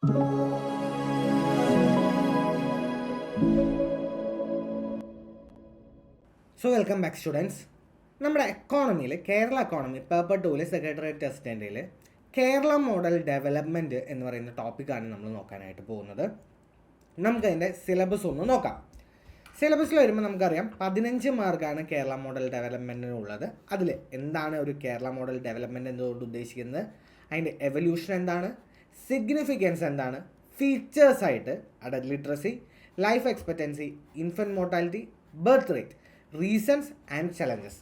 So welcome back students. നമ്മുടെ എക്കോണമിയിൽ Kerala economy paper 2 secretariat അസിസ്റ്റൻറ്റിൽ കേരള മോഡൽ ഡെവലപ്മെൻറ്റ് എന്ന് പറയുന്ന ടോപ്പിക്കാണ് നമ്മൾ നോക്കാനായിട്ട് പോകുന്നത്. നമുക്കതിൻ്റെ സിലബസ് ഒന്ന് നോക്കാം. സിലബസിൽ വരുമ്പോൾ നമുക്കറിയാം 15 മാർക്കാണ് കേരള മോഡൽ ഡെവലപ്മെൻറ്റിനുള്ളത്. അതിൽ എന്താണ് ഒരു കേരള മോഡൽ ഡെവലപ്മെൻറ്റ് എന്നതുകൊണ്ട് ഉദ്ദേശിക്കുന്നത്, അതിൻ്റെ എവല്യൂഷൻ എന്താണ്, സിഗ്നിഫിക്കൻസ് എന്താണ്, ഫീച്ചേഴ്സായിട്ട് adult literacy, life expectancy, infant mortality, birth rate, reasons and challenges.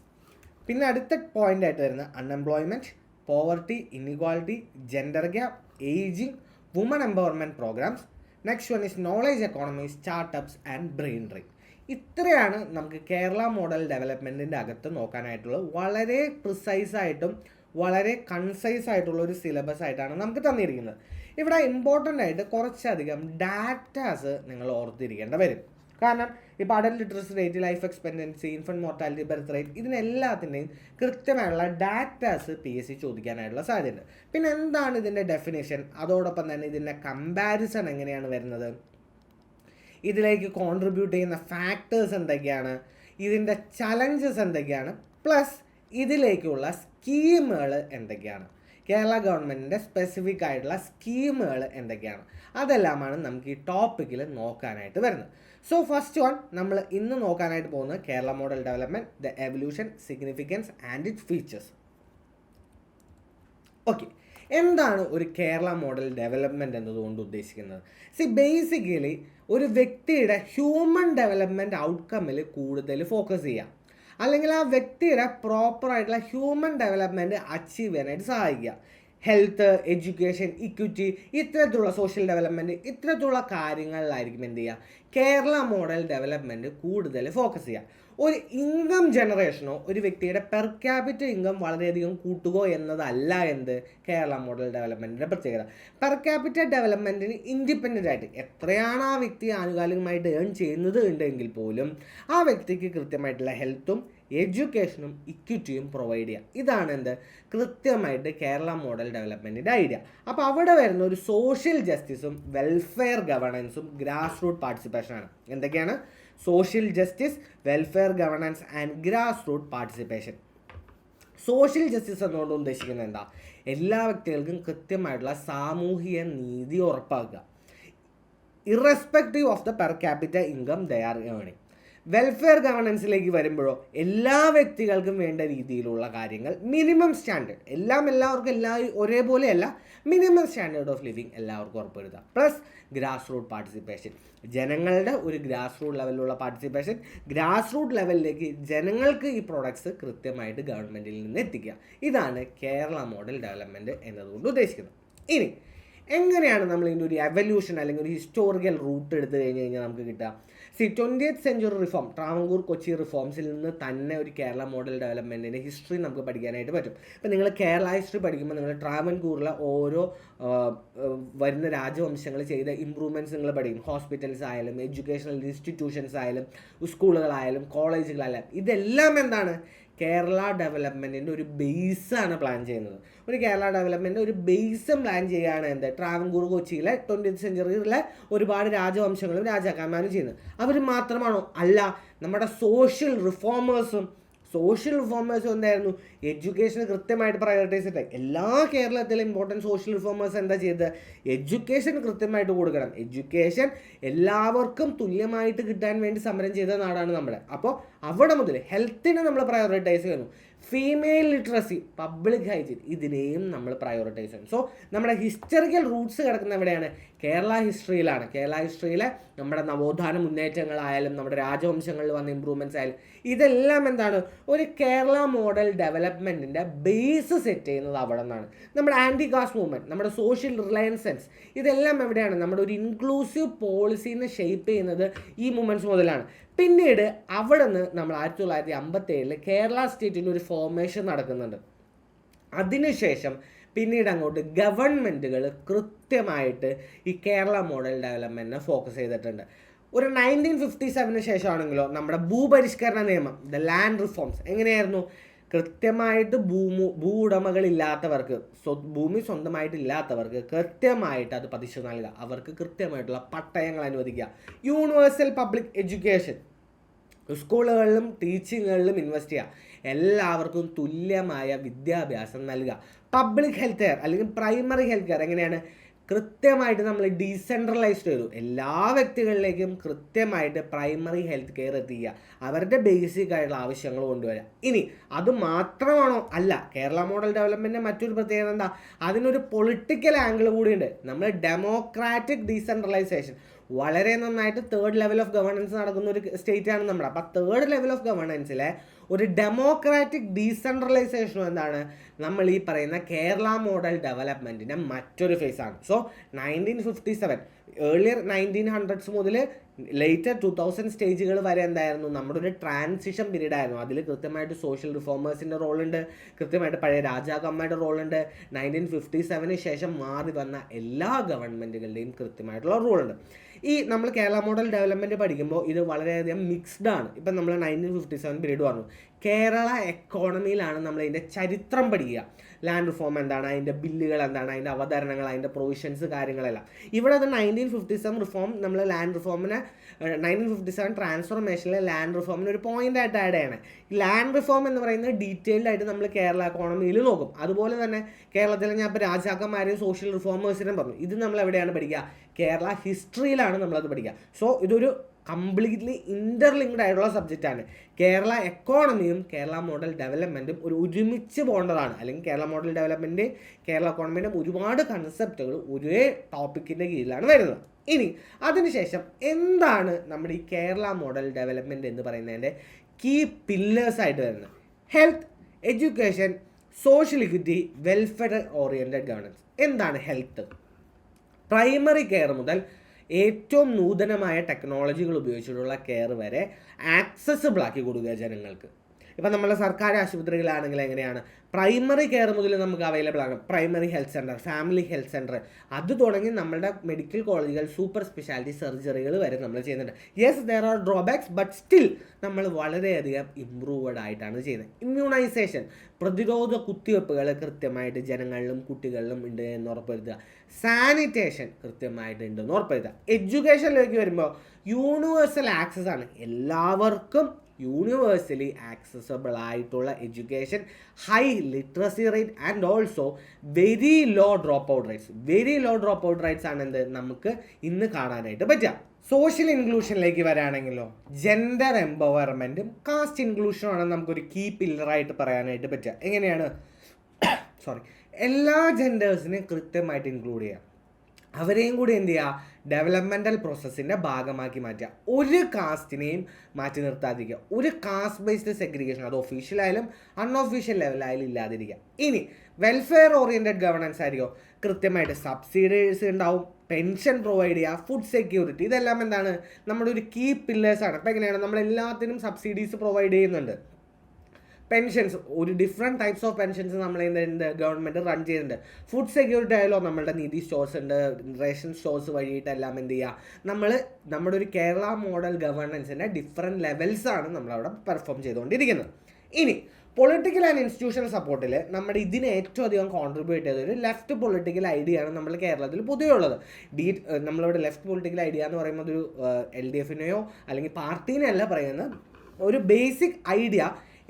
പിന്നെ അടുത്ത പോയിൻ്റ് ആയിട്ട് വരുന്ന unemployment, poverty, inequality, gender gap, ageing, woman empowerment programmes. Next one is knowledge economy, startups and brain drain. ഇത്രയാണ് നമുക്ക് Kerala model ഡെവലപ്മെൻറ്റിൻ്റെ അകത്ത് നോക്കാനായിട്ടുള്ളത്. വളരെ പ്രിസൈസായിട്ടും വളരെ concise ആയിട്ടുള്ള ഒരു സിലബസ് ആയിട്ടാണ് നമുക്ക് തന്നിരിക്കുന്നത്. ഇവിടെ ഇമ്പോർട്ടൻ്റ് ആയിട്ട് കുറച്ചധികം ഡാറ്റാസ് നിങ്ങൾ ഓർത്തിരിക്കേണ്ട വരും. കാരണം ഇപ്പോൾ adult literacy rate, life expectancy, infant mortality, birth rate, ഇതിനെല്ലാത്തിൻ്റെയും കൃത്യമായുള്ള ഡാറ്റാസ് PSC ചോദിക്കാനായിട്ടുള്ള സാധ്യതയുണ്ട്. പിന്നെ എന്താണ് ഇതിൻ്റെ ഡെഫിനേഷൻ, അതോടൊപ്പം തന്നെ ഇതിൻ്റെ കമ്പാരിസൺ എങ്ങനെയാണ് വരുന്നത്, ഇതിലേക്ക് കോൺട്രിബ്യൂട്ട് ചെയ്യുന്ന ഫാക്ടേഴ്സ് എന്തൊക്കെയാണ്, ഇതിൻ്റെ ചലഞ്ചസ് എന്തൊക്കെയാണ്, പ്ലസ് ഇതിലേക്കുള്ള സ്കീമുകൾ എന്തൊക്കെയാണ്, കേരള ഗവൺമെൻറ്റിൻ്റെ സ്പെസിഫിക് ആയിട്ടുള്ള സ്കീമുകൾ എന്തൊക്കെയാണ്, അതെല്ലാമാണ് നമുക്ക് ഈ ടോപ്പിക്കിൽ നോക്കാനായിട്ട് വരുന്നത്. സോ ഫസ്റ്റ് വൺ നമ്മൾ ഇന്ന് നോക്കാനായിട്ട് പോകുന്നത് Kerala model development, the evolution, significance and it's features. Okay, എന്താണ് ഒരു കേരള മോഡൽ ഡെവലപ്മെൻറ്റ് എന്നതുകൊണ്ട് ഉദ്ദേശിക്കുന്നത്? ബേസിക്കലി ഒരു വ്യക്തിയുടെ ഹ്യൂമൻ ഡെവലപ്മെൻറ്റ് ഔട്ട്കമ്മിൽ കൂടുതൽ ഫോക്കസ് ചെയ്യുക, അല്ലെങ്കിൽ ആ വ്യക്തിയുടെ പ്രോപ്പറായിട്ടുള്ള ഹ്യൂമൻ ഡെവലപ്മെൻറ്റ് അച്ചീവ് ചെയ്യാനായിട്ട് സഹായിക്കുക. ഹെൽത്ത്, എഡ്യൂക്കേഷൻ, ഇക്വിറ്റി, ഇത്തരത്തിലുള്ള സോഷ്യൽ ഡെവലപ്മെൻറ്റ്, ഇത്തരത്തിലുള്ള കാര്യങ്ങളിലായിരിക്കും എന്ത് ചെയ്യുക, കേരള മോഡൽ ഡെവലപ്മെൻറ്റ് കൂടുതൽ ഫോക്കസ് ചെയ്യുക. ഒരു ഇൻകം ജനറേഷനോ ഒരു വ്യക്തിയുടെ പെർ ക്യാപിറ്റൽ ഇൻകം വളരെയധികം കൂട്ടുകയോ എന്നതല്ല എന്ത് കേരള മോഡൽ ഡെവലപ്മെൻറ്റിൻ്റെ പ്രത്യേകത. പെർ ക്യാപിറ്റൽ ഡെവലപ്മെൻറ്റിന് ഇൻഡിപെൻഡൻ്റ് ആയിട്ട് എത്രയാണ് ആ വ്യക്തി ആനുകാലികമായിട്ട് ഏൺ ചെയ്യുന്നത് ഉണ്ടെങ്കിൽ പോലും ആ വ്യക്തിക്ക് കൃത്യമായിട്ടുള്ള ഹെൽത്തും എഡ്യൂക്കേഷനും ഇക്വിറ്റിയും പ്രൊവൈഡ് ചെയ്യുക. ഇതാണ് എന്ത് കൃത്യമായിട്ട് കേരള മോഡൽ ഡെവലപ്മെൻറ്റിൻ്റെ ഐഡിയ. അപ്പോൾ അവിടെ വരുന്ന ഒരു സോഷ്യൽ ജസ്റ്റിസും വെൽഫെയർ ഗവർണൻസും ഗ്രാസ് റൂട്ട് പാർട്ടിസിപ്പേഷനാണ്. എന്തൊക്കെയാണ്? Social justice, welfare governance and grass root participation. Social justice എന്നുകൊണ്ട് ഉദ്ദേശിക്കുന്നത് എന്താ? എല്ലാ വ്യക്തികൾക്കും കൃത്യമായിട്ടുള്ള സാമൂഹിക നീതി ഉറപ്പാക്കുക, irrespective of the per capital income they are earning. Welfare ഗവർണൻസിലേക്ക് വരുമ്പോഴോ എല്ലാ വ്യക്തികൾക്കും വേണ്ട രീതിയിലുള്ള കാര്യങ്ങൾ, മിനിമം സ്റ്റാൻഡേർഡ്, എല്ലാവർക്കും ഒരേപോലെയല്ല, മിനിമം സ്റ്റാൻഡേർഡ് ഓഫ് ലിവിങ് എല്ലാവർക്കും ഉറപ്പുവരുത്തുക. പ്ലസ് ഗ്രാസ് റൂട്ട് പാർട്ടിസിപ്പേഷൻ, ജനങ്ങളുടെ ഒരു ഗ്രാസ് റൂട്ട് ലെവലിലുള്ള പാർട്ടിസിപ്പേഷൻ, ഗ്രാസ് റൂട്ട് ലെവലിലേക്ക് ജനങ്ങൾക്ക് ഈ പ്രോഡക്ട്സ് കൃത്യമായിട്ട് ഗവൺമെൻറ്റിൽ നിന്ന് എത്തിക്കുക. ഇതാണ് കേരള മോഡൽ ഡെവലപ്മെൻറ്റ് എന്നതുകൊണ്ട് ഉദ്ദേശിക്കുന്നത്. ഇനി എങ്ങനെയാണ് നമ്മൾ ഇതിൻ്റെ ഒരു എവല്യൂഷൻ അല്ലെങ്കിൽ ഒരു ഹിസ്റ്റോറിക്കൽ റൂട്ട് എടുത്തു കഴിഞ്ഞാൽ നമുക്ക് കിട്ടുക? 20th century reform, Travancore Kochi റിഫോംസിൽ നിന്ന് തന്നെ ഒരു കേരള മോഡൽ ഡെവലപ്മെൻറ്റിൻ്റെ ഹിസ്റ്ററി നമുക്ക് പഠിക്കാനായിട്ട് പറ്റും. ഇപ്പം നിങ്ങൾ കേരള ഹിസ്റ്ററി പഠിക്കുമ്പോൾ നിങ്ങൾ ട്രാവൻകൂറിലെ ഓരോ വരുന്ന രാജവംശങ്ങൾ ചെയ്ത ഇമ്പ്രൂവ്മെൻറ്റ്സ് നിങ്ങൾ പഠിക്കും. ഹോസ്പിറ്റൽസ് ആയാലും എഡ്യൂക്കേഷണൽ ഇൻസ്റ്റിറ്റ്യൂഷൻസ് ആയാലും സ്കൂളുകളായാലും കോളേജുകളായാലും ഇതെല്ലാം എന്താണ് കേരള ഡെവലപ്മെൻറ്റിൻ്റെ ഒരു ബേസാണ് പ്ലാൻ ചെയ്യുന്നത്. ഒരു കേരള ഡെവലപ്മെൻറ്റ് ഒരു ബേസും പ്ലാൻ ചെയ്യുകയാണ് എന്ത് ട്രാവൻകൂർ കൊച്ചിയിലെ 20th സെഞ്ച്വറിയിലെ ഒരുപാട് രാജവംശങ്ങളും രാജാക്കന്മാരും ചെയ്യുന്നത്. അവർ മാത്രമാണോ? അല്ല, നമ്മുടെ സോഷ്യൽ റിഫോമേഴ്സും എന്തായിരുന്നു? എഡ്യൂക്കേഷൻ കൃത്യമായിട്ട് പ്രയോറിറ്റൈസ് ചെയ്തിട്ട് എല്ലാ കേരളത്തിലെ ഇമ്പോർട്ടൻറ്റ് സോഷ്യൽ റിഫോമേഴ്സ് എന്താ ചെയ്തത്? എഡ്യൂക്കേഷൻ കൃത്യമായിട്ട് കൊടുക്കണം. എഡ്യൂക്കേഷൻ എല്ലാവർക്കും തുല്യമായിട്ട് കിട്ടാൻ വേണ്ടി സമരം ചെയ്ത നാടാണ് നമ്മുടെ. അപ്പോൾ അവിടെ മുതൽ ഹെൽത്തിനെ നമ്മൾ പ്രയോറിറ്റൈസ് ചെയ്യുന്നു. ഫീമെയിൽ ലിറ്ററസി, പബ്ലിക് ഹൈജീൻ, ഇതിനെയും നമ്മൾ പ്രയോറിറ്റൈസ് ചെയ്യും. സോ നമ്മുടെ ഹിസ്റ്ററിക്കൽ റൂട്ട്സ് കിടക്കുന്ന എവിടെയാണ്? കേരള ഹിസ്റ്ററിയിലാണ്. കേരള ഹിസ്റ്ററിയിലെ നമ്മുടെ നവോത്ഥാന മുന്നേറ്റങ്ങളായാലും നമ്മുടെ രാജവംശങ്ങളിൽ വന്ന ഇമ്പ്രൂവ്മെൻറ്റ്സ് ആയാലും ഇതെല്ലാം എന്താണ് ഒരു കേരള മോഡൽ ഡെവലപ്മെൻറ്റിൻ്റെ ബേസ് സെറ്റ് ചെയ്യുന്നത് അവിടെ നിന്നാണ്. നമ്മുടെ ആൻറ്റി കാസ്റ്റ് മൂവ്മെൻറ്റ്, നമ്മുടെ സോഷ്യൽ റിലയൻസ് സെൻസ്, ഇതെല്ലാം എവിടെയാണ്? നമ്മുടെ ഒരു ഇൻക്ലൂസീവ് പോളിസീനെ ഷേപ്പ് ചെയ്യുന്നത് ഈ മൂവ്മെൻറ്റ്സ് മുതലാണ്. പിന്നീട് അവിടെ നിന്ന് നമ്മൾ 1957 കേരള സ്റ്റേറ്റിൻ്റെ ഒരു ഫോർമേഷൻ നടക്കുന്നുണ്ട്. അതിനുശേഷം പിന്നീട് അങ്ങോട്ട് ഗവൺമെൻറ്റുകൾ കൃത്യമായിട്ട് ഈ കേരള മോഡൽ ഡെവലപ്മെൻറ്റിനെ ഫോക്കസ് ചെയ്തിട്ടുണ്ട്. ഒരു 1957 ശേഷമാണെങ്കിലോ നമ്മുടെ ഭൂപരിഷ്കരണ നിയമം, ദ ലാൻഡ് റിഫോംസ് എങ്ങനെയായിരുന്നു? കൃത്യമായിട്ട് ഭൂ ഉടമകളില്ലാത്തവർക്ക്, ഭൂമി സ്വന്തമായിട്ടില്ലാത്തവർക്ക് കൃത്യമായിട്ട് അത് പതിച്ചു നൽകുക, അവർക്ക് കൃത്യമായിട്ടുള്ള പട്ടയങ്ങൾ അനുവദിക്കുക. യൂണിവേഴ്സൽ പബ്ലിക് എഡ്യൂക്കേഷൻ, സ്കൂളുകളിലും ടീച്ചിങ്ങുകളിലും ഇൻവെസ്റ്റ് ചെയ്യുക, എല്ലാവർക്കും തുല്യമായ വിദ്യാഭ്യാസം നൽകുക. പബ്ലിക് ഹെൽത്ത് കെയർ അല്ലെങ്കിൽ പ്രൈമറി ഹെൽത്ത് കെയർ എങ്ങനെയാണ്? കൃത്യമായിട്ട് നമ്മൾ ഡീസെൻട്രലൈസ്ഡ് ചെയ്തു, എല്ലാ വ്യക്തികളിലേക്കും കൃത്യമായിട്ട് പ്രൈമറി ഹെൽത്ത് കെയർ എത്തിക്കുക, അവരുടെ ബേസിക് ആയിട്ടുള്ള ആവശ്യങ്ങൾ കൊണ്ടുവരിക. ഇനി അത് മാത്രമാണോ? അല്ല. കേരള മോഡൽ ഡെവലപ്മെൻറ്റിൻ്റെ മറ്റൊരു പ്രത്യേകത എന്താ? അതിനൊരു പൊളിറ്റിക്കൽ ആംഗിൾ കൂടിയുണ്ട്. നമ്മൾ ഡെമോക്രാറ്റിക് ഡീസെൻട്രലൈസേഷൻ, വളരെ നന്നായിട്ട് തേർഡ് ലെവൽ ഓഫ് ഗവേണൻസ് നടക്കുന്ന ഒരു സ്റ്റേറ്റാണ് നമ്മുടെ. അപ്പോൾ തേർഡ് ലെവൽ ഓഫ് ഗവേണൻസിലെ ഒരു ഡെമോക്രാറ്റിക് ഡീസെൻട്രലൈസേഷനും എന്താണ്? നമ്മൾ ഈ പറയുന്ന കേരള മോഡൽ ഡെവലപ്മെൻറ്റിൻ്റെ മറ്റൊരു ഫേസാണ്. സോ 1957 ഏർലിയർ 1900s മുതൽ ലേറ്റർ 2000 സ്റ്റേജുകൾ വരെ എന്തായിരുന്നു? നമ്മുടെ ഒരു ട്രാൻസിഷൻ പീരീഡ് ആയിരുന്നു. അതിൽ കൃത്യമായിട്ട് സോഷ്യൽ റിഫോമേഴ്സിൻ്റെ റോളുണ്ട്, കൃത്യമായിട്ട് പഴയ രാജാക്കന്മാരുടെ റോളുണ്ട്, 1957 ശേഷം മാറി വന്ന എല്ലാ ഗവൺമെൻറ്റുകളുടെയും കൃത്യമായിട്ടുള്ള റോളുണ്ട്. ഈ നമ്മൾ കേരള മോഡൽ ഡെവലപ്മെൻറ്റ് പഠിക്കുമ്പോൾ ഇത് വളരെയധികം മിക്സ്ഡ് ആണ്. ഇപ്പം നമ്മൾ 1957 പീരീഡ് പറഞ്ഞു, കേരള എക്കോണമിയിലാണ് നമ്മൾ അതിൻ്റെ ചരിത്രം പഠിക്കുക. ലാൻഡ് റിഫോം എന്താണ്, അതിൻ്റെ ബില്ലുകൾ എന്താണ്, അതിൻ്റെ അവതരണങ്ങൾ, അതിൻ്റെ പ്രൊവിഷൻസ്, കാര്യങ്ങളെല്ലാം. ഇവിടെ അത് 1957 റിഫോം, നമ്മൾ ലാൻഡ് റിഫോമിനെ 1957 ട്രാൻസ്ഫോർമേഷനിലെ ലാൻഡ് റിഫോമിന് ഒരു പോയിൻ്റായിട്ട് ആഡ് ചെയ്യണേ. ഈ ലാൻഡ് റിഫോം എന്ന് പറയുന്നത് ഡീറ്റെയിൽഡ് ആയിട്ട് നമ്മൾ കേരള എക്കോണമിയിൽ നോക്കും. അതുപോലെ തന്നെ കേരളത്തിൽ ഞാൻ ഇപ്പോൾ രാജാക്കന്മാരെയും സോഷ്യൽ റിഫോമേഴ്സിനും പറഞ്ഞു, ഇത് നമ്മൾ എവിടെയാണ് പഠിക്കുക? കേരള ഹിസ്റ്ററിയിലാണ് നമ്മളത് പഠിക്കുക. സോ ഇതൊരു കംപ്ലീറ്റ്ലി ഇൻ്റർലിങ്ക്ഡ് ആയിട്ടുള്ള സബ്ജക്റ്റാണ്. കേരള എക്കോണമിയും കേരള മോഡൽ ഡെവലപ്മെൻറ്റും ഒരുമിച്ച് പോകേണ്ടതാണ്. അല്ലെങ്കിൽ കേരള മോഡൽ ഡെവലപ്മെൻറ്റ്, കേരള എക്കോണമിൻ്റെ ഒരുപാട് കൺസെപ്റ്റുകൾ ഒരേ ടോപ്പിക്കിൻ്റെ കീഴിലാണ് വരുന്നത്. ഇനി അതിനുശേഷം എന്താണ് നമ്മുടെ ഈ കേരള മോഡൽ ഡെവലപ്മെൻറ്റ് എന്ന് പറയുന്നതിൻ്റെ കീ പില്ലേഴ്സായിട്ട് വരുന്നത്? Health, education, social equity, welfare oriented governance. എന്താണ് ഹെൽത്ത്? പ്രൈമറി കെയർ മുതൽ ഏറ്റവും നൂതനമായ ടെക്നോളജികൾ ഉപയോഗിച്ചിട്ടുള്ള കെയർ വരെ ആക്സസിബിൾ ആക്കി കൊടുക്കുക ജനങ്ങൾക്ക്. ഇപ്പം നമ്മളെ സർക്കാർ ആശുപത്രികളാണെങ്കിൽ എങ്ങനെയാണ്? പ്രൈമറി കെയർ മുതൽ നമുക്ക് അവൈലബിൾ ആണ്. Primary health centre, family health centre, അത് തുടങ്ങി നമ്മളുടെ മെഡിക്കൽ കോളേജുകൾ, സൂപ്പർ സ്പെഷ്യാലിറ്റി സർജറികൾ വരെ നമ്മൾ ചെയ്യുന്നുണ്ട്. Yes, there are drawbacks, but still നമ്മൾ വളരെയധികം ഇമ്പ്രൂവ്ഡ് ആയിട്ടാണ് ചെയ്യുന്നത്. ഇമ്മ്യൂണൈസേഷൻ, പ്രതിരോധ കുത്തിവയ്പ്പുകൾ കൃത്യമായിട്ട് ജനങ്ങളിലും കുട്ടികളിലും ഉണ്ട് എന്ന് ഉറപ്പുവരുത്തുക. സാനിറ്റേഷൻ കൃത്യമായിട്ട് ഉണ്ടെന്ന് ഉറപ്പുവരുത്തുക. എഡ്യൂക്കേഷനിലേക്ക് വരുമ്പോൾ യൂണിവേഴ്സൽ ആക്സസ് ആണ്, എല്ലാവർക്കും യൂണിവേഴ്സലി ആക്സസബിൾ ആയിട്ടുള്ള education, high literacy rate and also very low drop out rates. Very low drop out rates ആണ് എന്ത് നമുക്ക് ഇന്ന് കാണാനായിട്ട് പറ്റുക. സോഷ്യൽ ഇൻക്ലൂഷനിലേക്ക് വരാണെങ്കിലോ ജെൻഡർ എംപവർമെൻറ്റും കാസ്റ്റ് ഇൻക്ലൂഷനുമാണ് നമുക്കൊരു കീ പില്ലറായിട്ട് പറയാനായിട്ട് പറ്റുക. എങ്ങനെയാണ്? എല്ലാ ജെൻഡേഴ്സിനെയും കൃത്യമായിട്ട് ഇൻക്ലൂഡ് ചെയ്യുക, അവരെയും കൂടി എന്ത് ചെയ്യുക? ഡെവലപ്മെൻറ്റൽ പ്രോസസ്സിൻ്റെ ഭാഗമാക്കി മാറ്റുക. ഒരു കാസ്റ്റിനെയും മാറ്റി നിർത്താതിരിക്കുക. ഒരു കാസ്റ്റ് ബേസ്ഡ് സെഗ്രിഗേഷൻ, അത് ഒഫീഷ്യലായാലും അൺഒഫീഷ്യൽ ലെവലായാലും ഇല്ലാതിരിക്കുക. ഇനി വെൽഫെയർ ഓറിയൻറ്റഡ് ഗവർണൻസ് ആയിരിക്കും. കൃത്യമായിട്ട് സബ്സിഡീസ് ഉണ്ടാവും, പെൻഷൻ പ്രൊവൈഡ് ചെയ്യുക, ഫുഡ് സെക്യൂരിറ്റി, ഇതെല്ലാം എന്താണ് നമ്മുടെ ഒരു കീ പില്ലേഴ്സാണ്. അപ്പോൾ എങ്ങനെയാണ്? നമ്മൾ എല്ലാത്തിനും സബ്സിഡീസ് പ്രൊവൈഡ് ചെയ്യുന്നുണ്ട്. പെൻഷൻസ്, ഒരു ഡിഫറെൻറ്റ് ടൈപ്സ് ഓഫ് പെൻഷൻസ് നമ്മൾ എന്തുണ്ട്? ഗവൺമെൻറ് റൺ ചെയ്യുന്നുണ്ട്. ഫുഡ് സെക്യൂരിറ്റി ആയാലോ നമ്മളുടെ നിധി സ്റ്റോഴ്സ് ഉണ്ട്, റേഷൻ സ്റ്റോഴ്സ് വഴിയിട്ടെല്ലാം എന്ത് ചെയ്യുക? നമ്മുടെ ഒരു കേരള മോഡൽ ഗവർണൻസിൻ്റെ ഡിഫറെൻറ്റ് ലെവൽസാണ് നമ്മളവിടെ പെർഫോം ചെയ്തുകൊണ്ടിരിക്കുന്നത്. ഇനി പൊളിറ്റിക്കൽ ആൻഡ് ഇൻസ്റ്റിറ്റ്യൂഷണൽ സപ്പോർട്ടിൽ നമ്മുടെ ഇതിന് ഏറ്റവും അധികം കോൺട്രിബ്യൂട്ട് ചെയ്തൊരു ലെഫ്റ്റ് പൊളിറ്റിക്കൽ ഐഡിയ ആണ് നമ്മൾ കേരളത്തിൽ പൊതുവെ ഉള്ളത്. നമ്മളിവിടെ ലെഫ്റ്റ് പൊളിറ്റിക്കൽ ഐഡിയ എന്ന് പറയുന്നത് ഒരു LDFനെയോ അല്ലെങ്കിൽ പാർട്ടീനെയല്ല പറയുന്നത്, ഒരു ബേസിക് ഐഡിയ.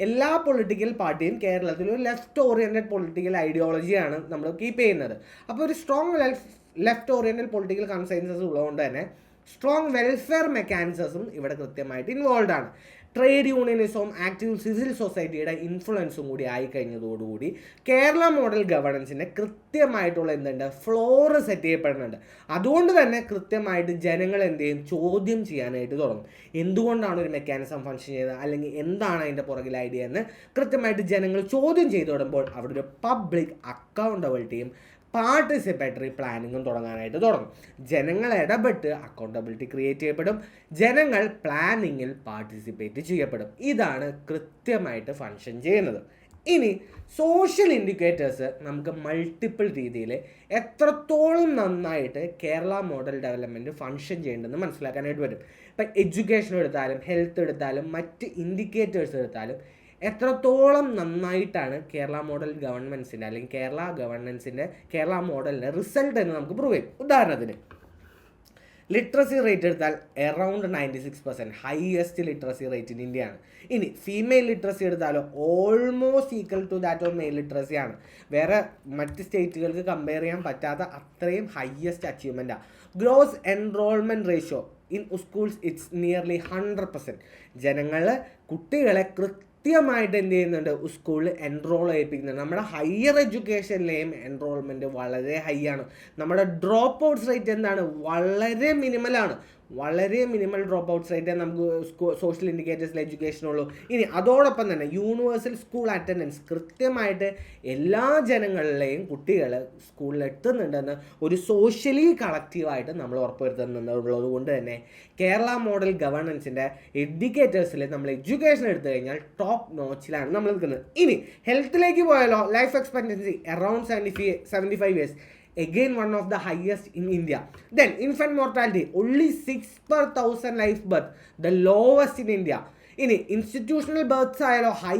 എല്ലാ പൊളിറ്റിക്കൽ പാർട്ടിയും കേരളത്തിൽ ഒരു ലെഫ്റ്റ് ഓറിയൻറ്റഡ് പൊളിറ്റിക്കൽ ഐഡിയോളജിയാണ് നമ്മൾ കീപ്പ് ചെയ്യുന്നത്. അപ്പോൾ ഒരു strong left oriented political consensus ഉള്ളതുകൊണ്ട് തന്നെ സ്ട്രോങ് വെൽഫെയർ മെക്കാനിസംസും ഇവിടെ കൃത്യമായിട്ട് ഇൻവോൾവ് ആണ്. ട്രേഡ് യൂണിയനിസവും ആക്റ്റീവ് സിവിൽ സൊസൈറ്റിയുടെ ഇൻഫ്ലുവൻസും കൂടി ആയിക്കഴിഞ്ഞതോടുകൂടി കേരള മോഡൽ ഗവർണൻസിൻ്റെ കൃത്യമായിട്ടുള്ള എന്തുണ്ട്? ഫ്ലോർ സെറ്റ് ചെയ്യപ്പെടുന്നുണ്ട്. അതുകൊണ്ട് തന്നെ കൃത്യമായിട്ട് ജനങ്ങൾ എന്ത് ചെയ്യും? ചോദ്യം ചെയ്യാനായിട്ട് തുടങ്ങും. എന്തുകൊണ്ടാണ് ഒരു മെക്കാനിസം ഫങ്ഷൻ ചെയ്തത്, അല്ലെങ്കിൽ എന്താണ് അതിൻ്റെ പുറകിൽ ഐഡിയ എന്ന് കൃത്യമായിട്ട് ജനങ്ങൾ ചോദ്യം ചെയ്തു തുടങ്ങുമ്പോൾ അവിടെ ഒരു പബ്ലിക് അക്കൗണ്ടബിലിറ്റിയും പാർട്ടിസിപ്പേറ്ററി പ്ലാനിങ്ങും തുടങ്ങാനായിട്ട് തുടങ്ങും. ജനങ്ങൾ ഇടപെട്ട് അക്കൗണ്ടബിലിറ്റി ക്രിയേറ്റ് ചെയ്യപ്പെടും, ജനങ്ങൾ പ്ലാനിങ്ങിൽ പാർട്ടിസിപ്പേറ്റ് ചെയ്യപ്പെടും. ഇതാണ് കൃത്യമായിട്ട് ഫങ്ഷൻ ചെയ്യുന്നത്. ഇനി സോഷ്യൽ ഇൻഡിക്കേറ്റേഴ്സ് നമുക്ക് മൾട്ടിപ്പിൾ രീതിയിൽ എത്രത്തോളം നന്നായിട്ട് കേരള മോഡൽ ഡെവലപ്മെൻറ്റ് ഫങ്ഷൻ ചെയ്യേണ്ടതെന്ന് മനസ്സിലാക്കാനായിട്ട് വരും. ഇപ്പം എഡ്യൂക്കേഷൻ എടുത്താലും ഹെൽത്ത് എടുത്താലും മറ്റ് ഇൻഡിക്കേറ്റേഴ്സ് എടുത്താലും എത്രത്തോളം നന്നായിട്ടാണ് കേരള മോഡൽ ഗവൺമെൻറ്സിൻ്റെ അല്ലെങ്കിൽ കേരള മോഡലിൻ്റെ റിസൾട്ട് എന്ന് നമുക്ക് പ്രൂവ് ചെയ്യും. ഉദാഹരണത്തിന് ലിറ്ററസി റേറ്റ് എടുത്താൽ around 96%, highest literacy rate in ഇന്ത്യയാണ്. ഇനി ഫീമെയിൽ ലിറ്ററസി എടുത്താലോ almost equal to that of male literacy ആണ്. വേറെ മറ്റ് സ്റ്റേറ്റുകൾക്ക് കമ്പയർ ചെയ്യാൻ പറ്റാത്ത അത്രയും ഹയസ്റ്റ് അച്ചീവ്മെൻറ്റാണ്. Gross enrolment ratio in schools it's nearly 100%. കുട്ടികളെ കൃത്യമായിട്ട് എന്ത് ചെയ്യുന്നുണ്ട്, സ്കൂളിൽ എൻറോൾ ചെയ്യിപ്പിക്കുന്നുണ്ട്. നമ്മുടെ ഹയർ എഡ്യൂക്കേഷനിലെയും എൻറോൾമെൻറ്റ് വളരെ ഹൈ ആണ്. നമ്മുടെ ഡ്രോപ്പ് ഔട്ട്സ് റേറ്റ് എന്താണ്, വളരെ മിനിമലാണ്. വളരെ മിനിമൽ ഡ്രോപ്പ് ഔട്ട്സ് റേറ്റ് നമുക്ക് സോഷ്യൽ ഇൻഡിക്കേറ്റേഴ്സിൽ എഡ്യൂക്കേഷനുള്ളൂ. ഇനി അതോടൊപ്പം തന്നെ യൂണിവേഴ്സൽ സ്കൂൾ അറ്റൻഡൻസ് കൃത്യമായിട്ട് എല്ലാ ജനങ്ങളിലെയും കുട്ടികൾ സ്കൂളിൽ എത്തുന്നുണ്ടെന്ന് ഒരു സോഷ്യലി കളക്റ്റീവായിട്ട് നമ്മൾ ഉറപ്പുവരുത്തുന്നുള്ളത് കൊണ്ട് തന്നെ കേരള മോഡൽ ഗവർണൻസിൻ്റെ ഇൻഡിക്കേറ്റേഴ്സിൽ നമ്മൾ എഡ്യൂക്കേഷൻ എടുത്തു കഴിഞ്ഞാൽ ടോപ്പ് നോച്ചിലാണ് നമ്മൾ നിൽക്കുന്നത്. ഇനി ഹെൽത്തിലേക്ക് പോയാലോ, life expectancy around 75 years. Again, one of the highest in India. Then infant mortality only 6 per 1,000 live birth, the lowest in India. ഇനി ഇൻസ്റ്റിറ്റ്യൂഷണൽ ബർത്ത് ആയാലോ high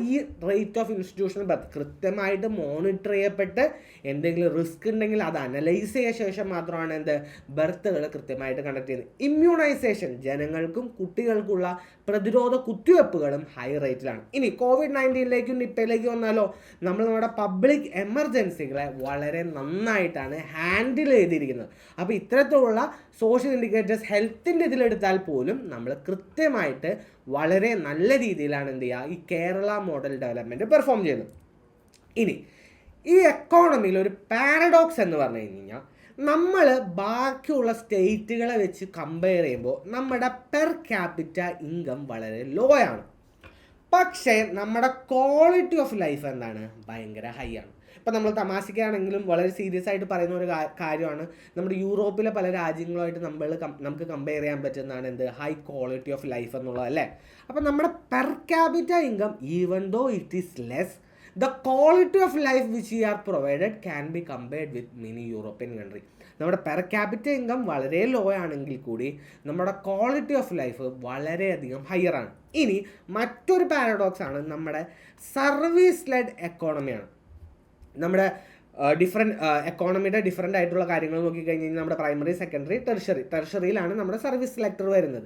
rate of institutional birth. കൃത്യമായിട്ട് monitor ചെയ്യപ്പെട്ട് എന്തെങ്കിലും risk ഉണ്ടെങ്കിൽ അത് analyse ചെയ്ത ശേഷം മാത്രമാണ് ബർത്തുകൾ കൃത്യമായിട്ട് കണ്ടക്ട് ചെയ്യുന്നത്. ഇമ്മ്യൂണൈസേഷൻ, ജനങ്ങൾക്കും കുട്ടികൾക്കുള്ള പ്രതിരോധ കുത്തിവെപ്പുകളും ഹൈ റേറ്റിലാണ്. ഇനി COVID-19 നിപ്പയിലേക്ക് വന്നാലോ നമ്മുടെ പബ്ലിക് എമർജൻസികളെ വളരെ നന്നായിട്ടാണ് ഹാൻഡിൽ ചെയ്തിരിക്കുന്നത്. അപ്പോൾ ഇത്തരത്തിലുള്ള സോഷ്യൽ ഇൻഡിക്കേറ്റേഴ്സ് ഹെൽത്തിൻ്റെ ഇതിലെടുത്താൽ പോലും നമ്മൾ കൃത്യമായിട്ട് വളരെ നല്ല രീതിയിലാണ് ഈ കേരള മോഡൽ ഡെവലപ്മെൻറ്റ് പെർഫോം ചെയ്യുന്നത്. ഇനി ഈ എക്കോണമിയിൽ ഒരു പാരഡോക്സ് എന്ന് പറഞ്ഞു കഴിഞ്ഞാൽ നമ്മൾ ബാക്കിയുള്ള സ്റ്റേറ്റുകളെ വെച്ച് കമ്പയർ ചെയ്യുമ്പോൾ നമ്മുടെ പെർ ക്യാപിറ്റ ഇൻകം വളരെ ലോ ആണ്. പക്ഷേ നമ്മുടെ ക്വാളിറ്റി ഓഫ് ലൈഫ് എന്താണ്, ഭയങ്കര ഹൈ ആണ്. ഇപ്പം നമ്മൾ തമാശയ്ക്കാണെങ്കിലും വളരെ സീരിയസ് ആയിട്ട് പറയുന്ന ഒരു കാര്യമാണ്, നമ്മുടെ യൂറോപ്പിലെ പല രാജ്യങ്ങളുമായിട്ട് നമുക്ക് കമ്പയർ ചെയ്യാൻ പറ്റുന്നതാണ് ഹൈ ക്വാളിറ്റി ഓഫ് ലൈഫ് എന്നുള്ളത് അല്ലേ. അപ്പം നമ്മുടെ per capita income even though it is less, the quality of life which you are provided can be compared with many European country. നമ്മുടെ പെർ ക്യാപിറ്റ ഇൻകം വളരെ low ആണെങ്കിൽ കൂടി നമ്മുടെ quality of life വളരെയധികം ഹയർ ആണ്. ഇനി മറ്റൊരു paradox ആണ് നമ്മുടെ സർവീസ് ലെഡ് എക്കോണമിയാണ്. നമ്മുടെ എക്കോണമിയുടെ ഡിഫറെൻ്റ് ആയിട്ടുള്ള കാര്യങ്ങൾ നോക്കിക്കഴിഞ്ഞ് കഴിഞ്ഞാൽ നമ്മുടെ പ്രൈമറി, സെക്കൻഡറി, ടെർഷറിയിലാണ് നമ്മുടെ സർവീസ് സെക്ടർ വരുന്നത്.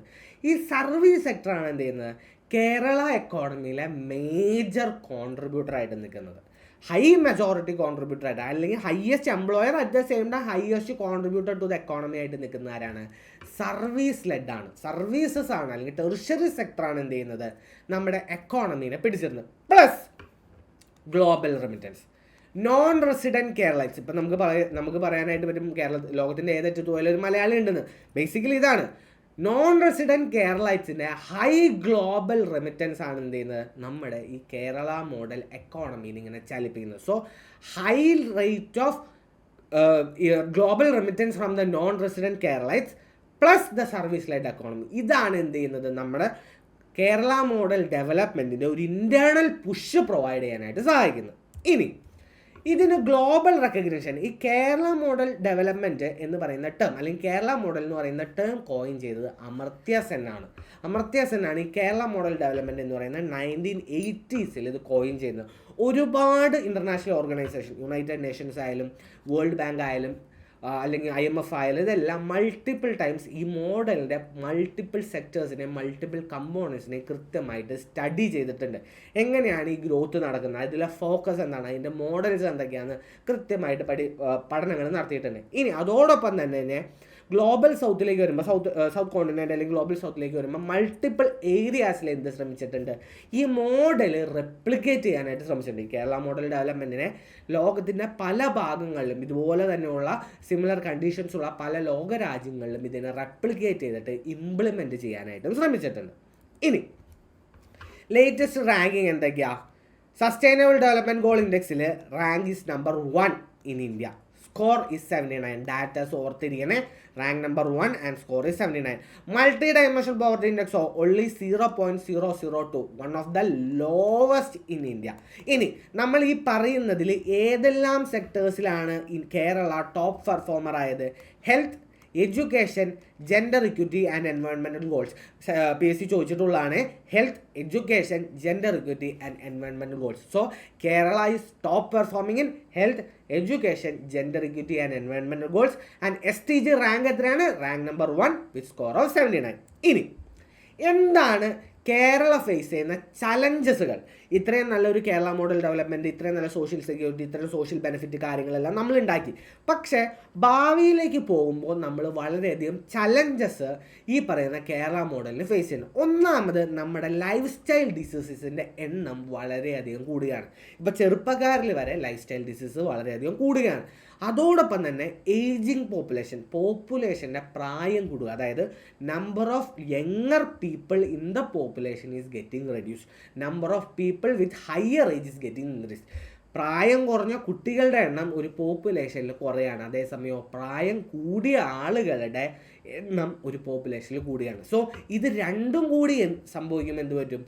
ഈ സർവീസ് സെക്ടറാണ് കേരള എക്കോണമിയിലെ മേജർ കോൺട്രിബ്യൂട്ടറായിട്ട് നിൽക്കുന്നത്. ഹൈ മെജോറിറ്റി കോൺട്രിബ്യൂട്ടറായിട്ട്, അല്ലെങ്കിൽ highest employer at the same time highest contributor to the economy ആയിട്ട് നിൽക്കുന്ന ആരാണ്, സർവീസ് ലെഡ് ആണ്. സർവീസസ് ആണ്, അല്ലെങ്കിൽ ടെർഷറി സെക്ടറാണ് നമ്മുടെ എക്കോണമീനെ പിടിച്ചിരുന്നത്. Plus global remittance. Non resident Keralites, ഇപ്പം നമുക്ക് പറയാനായിട്ട് പറ്റും ലോകത്തിൻ്റെ ഏതറ്റത്ത് പോയാലും ഒരു മലയാളി ഉണ്ടെന്ന്. ബേസിക്കലി ഇതാണ്, നോൺ റെസിഡൻറ്റ് കേരളൈറ്റ്സിൻ്റെ ഹൈ ഗ്ലോബൽ റെമിറ്റൻസ് ആണ് നമ്മുടെ ഈ കേരള മോഡൽ എക്കോണമീനെ ഇങ്ങനെ ചലിപ്പിക്കുന്നത്. So high rate of global remittance from the non resident Keralites plus the service led economy. ഇതാണ് നമ്മുടെ കേരള മോഡൽ ഡെവലപ്മെൻറ്റിൻ്റെ ഒരു ഇൻറ്റേർണൽ പുഷ് പ്രൊവൈഡ് ചെയ്യാനായിട്ട് സഹായിക്കുന്നത്. ഇനി ഇതിന് ഗ്ലോബൽ റെക്കഗ്നിഷൻ, ഈ കേരള മോഡൽ ഡെവലപ്മെൻറ്റ് എന്ന് പറയുന്ന ടേം, അല്ലെങ്കിൽ കേരള മോഡൽ എന്ന് പറയുന്ന ടേം കോയിൻ ചെയ്തത് അമർത്യ സെന്നാണ്. അമർത്യ സെന്നാണ് ഈ കേരള മോഡൽ ഡെവലപ്മെൻറ്റ് എന്ന് പറയുന്നത് 1980s ഇത് കോയിൻ ചെയ്യുന്നത്. ഒരുപാട് ഇൻ്റർനാഷണൽ ഓർഗനൈസേഷൻ, യുണൈറ്റഡ് നേഷൻസ് ആയാലും വേൾഡ് ബാങ്ക് ആയാലും അല്ലെങ്കിൽ IMF ആയാലും, ഇതെല്ലാം മൾട്ടിപ്പിൾ ടൈംസ് ഈ മോഡലിൻ്റെ മൾട്ടിപ്പിൾ സെക്ടേഴ്സിനെ, മൾട്ടിപ്പിൾ കമ്പോണൻസിനെ കൃത്യമായിട്ട് സ്റ്റഡി ചെയ്തിട്ടുണ്ട്. എങ്ങനെയാണ് ഈ ഗ്രോത്ത് നടക്കുന്നത്, അതിലെ ഫോക്കസ് എന്താണ്, അതിൻ്റെ മോഡൽസ് എന്തൊക്കെയാണ് കൃത്യമായിട്ട് പഠനങ്ങൾ നടത്തിയിട്ടുണ്ട്. ഇനി അതോടൊപ്പം തന്നെ ഗ്ലോബൽ സൗത്തിലേക്ക് വരുമ്പോൾ, സൗത്ത് കോണ്ടിനെൻ്റ് അല്ലെങ്കിൽ ഗ്ലോബൽ സൗത്തിലേക്ക് വരുമ്പോൾ മൾട്ടിപ്പിൾ ഏരിയാസിൽ ശ്രമിച്ചിട്ടുണ്ട്, ഈ മോഡൽ റെപ്ലിക്കേറ്റ് ചെയ്യാനായിട്ട് ശ്രമിച്ചിട്ടുണ്ട്. കേരള മോഡൽ ഡെവലപ്മെൻറ്റിനെ ലോകത്തിൻ്റെ പല ഭാഗങ്ങളിലും ഇതുപോലെ തന്നെയുള്ള സിമിലർ കണ്ടീഷൻസ് ഉള്ള പല ലോക രാജ്യങ്ങളിലും ഇതിനെ റെപ്ലിക്കേറ്റ് ചെയ്തിട്ട് ഇംപ്ലിമെൻറ്റ് ചെയ്യാനായിട്ടും ശ്രമിച്ചിട്ടുണ്ട്. ഇനി ലേറ്റസ്റ്റ് റാങ്കിങ് എന്തൊക്കെയാണ്? സസ്റ്റൈനബിൾ ഡെവലപ്മെൻറ്റ് ഗോൾ ഇൻഡെക്സിൽ rank is number 1 in India. Score is 79. Data ഓർത്തിരിക്കണേ, rank number 1 and score is 79. Multi dimensional poverty ഇൻഡെക്സോ only 0.002, one of the lowest in India. ഇനി നമ്മൾ ഈ പറയുന്നതിൽ ഏതെല്ലാം സെക്ടേഴ്സിലാണ് കേരള ടോപ്പ് പെർഫോമർ ആയത്? Health, education, gender equity and environmental goals. PSC ചോദിച്ചിട്ടുള്ളതാണ് health, education, gender equity and environmental goals. So Kerala is top performing in health, education, gender equity and environmental goals. And STG rank എത്രയാണ്? Rank number 1 with score of 79. ഇനി എന്താണ് Kerala face ചെയ്യുന്ന ചലഞ്ചസുകൾ? ഇത്രയും നല്ലൊരു Kerala model development, ഇത്രയും നല്ല social security, ഇത്രയും social benefit കാര്യങ്ങളെല്ലാം നമ്മൾ ഉണ്ടാക്കി. പക്ഷേ ഭാവിയിലേക്ക് പോകുമ്പോൾ നമ്മൾ വളരെയധികം ചലഞ്ചസ് ഈ പറയുന്ന കേരള മോഡലിന് ഫേസ് ചെയ്യുന്നു. ഒന്നാമത് നമ്മുടെ ലൈഫ് സ്റ്റൈൽ ഡിസീസസിൻ്റെ എണ്ണം വളരെയധികം കൂടുകയാണ്. ഇപ്പോൾ ചെറുപ്പക്കാരിൽ വരെ ലൈഫ് സ്റ്റൈൽ ഡിസീസ് വളരെയധികം കൂടുകയാണ്. അതോടൊപ്പം തന്നെ ഏജിങ് പോപ്പുലേഷൻ്റെ പ്രായം കൂടുക, അതായത് number of younger people in the population is getting reduce, number of people with higher age is getting increase. പ്രായം കുറഞ്ഞ കുട്ടികളുടെ എണ്ണം ഒരു പോപ്പുലേഷനിൽ കുറയാണ്, അതേസമയം പ്രായം കൂടിയ ആളുകളുടെ എണ്ണം ഒരു പോപ്പുലേഷനിൽ കൂടിയാണ്. സോ ഇത് രണ്ടും കൂടി സംഭവിക്കുമ്പോൾ എന്ത് പറ്റും?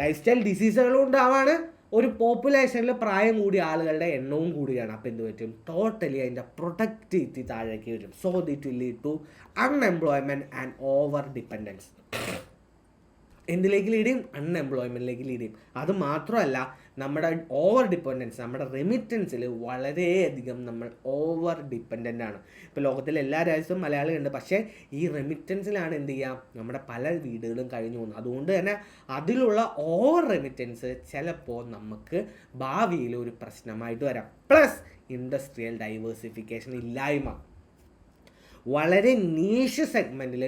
ലൈഫ് സ്റ്റൈൽ ഡിസീസുകളും ഉണ്ടാവാണ്, ഒരു പോപ്പുലേഷനിൽ പ്രായം കൂടിയ ആളുകളുടെ എണ്ണവും കൂടിയാണ്. അപ്പോൾ എന്ത് പറ്റും? ടോട്ടലി അതിൻ്റെ പ്രൊഡക്ടിവിറ്റി താഴേക്ക് വരും. So it will lead to unemployment and over dependence. എന്തിലേക്ക് ലീഡ് ചെയ്യും? അൺഎംപ്ലോയ്മെൻറ്റിലേക്ക് ലീഡ് ചെയ്യും. അത് മാത്രമല്ല, നമ്മുടെ ഓവർ ഡിപ്പെൻഡൻസ്, നമ്മുടെ റെമിറ്റൻസിൽ വളരെയധികം നമ്മൾ ഓവർ ഡിപ്പെൻഡൻ്റ് ആണ്. ഇപ്പോൾ ലോകത്തിലെ എല്ലാ രാജ്യത്തും മലയാളികളുണ്ട്, പക്ഷേ ഈ റെമിറ്റൻസിലാണ് എന്ത് ചെയ്യുക? നമ്മുടെ പല വീടുകളും കഴിഞ്ഞു പോകുന്നത്. അതുകൊണ്ട് തന്നെ അതിലുള്ള ഓവർ റെമിറ്റൻസ് ചിലപ്പോൾ നമുക്ക് ഭാവിയിൽ ഒരു പ്രശ്നമായിട്ട് വരാം. പ്ലസ് ഇൻഡസ്ട്രിയൽ ഡൈവേഴ്സിഫിക്കേഷൻ ഇല്ലായ്മ. വളരെ നീഷ് സെഗ്മെൻറ്റിൽ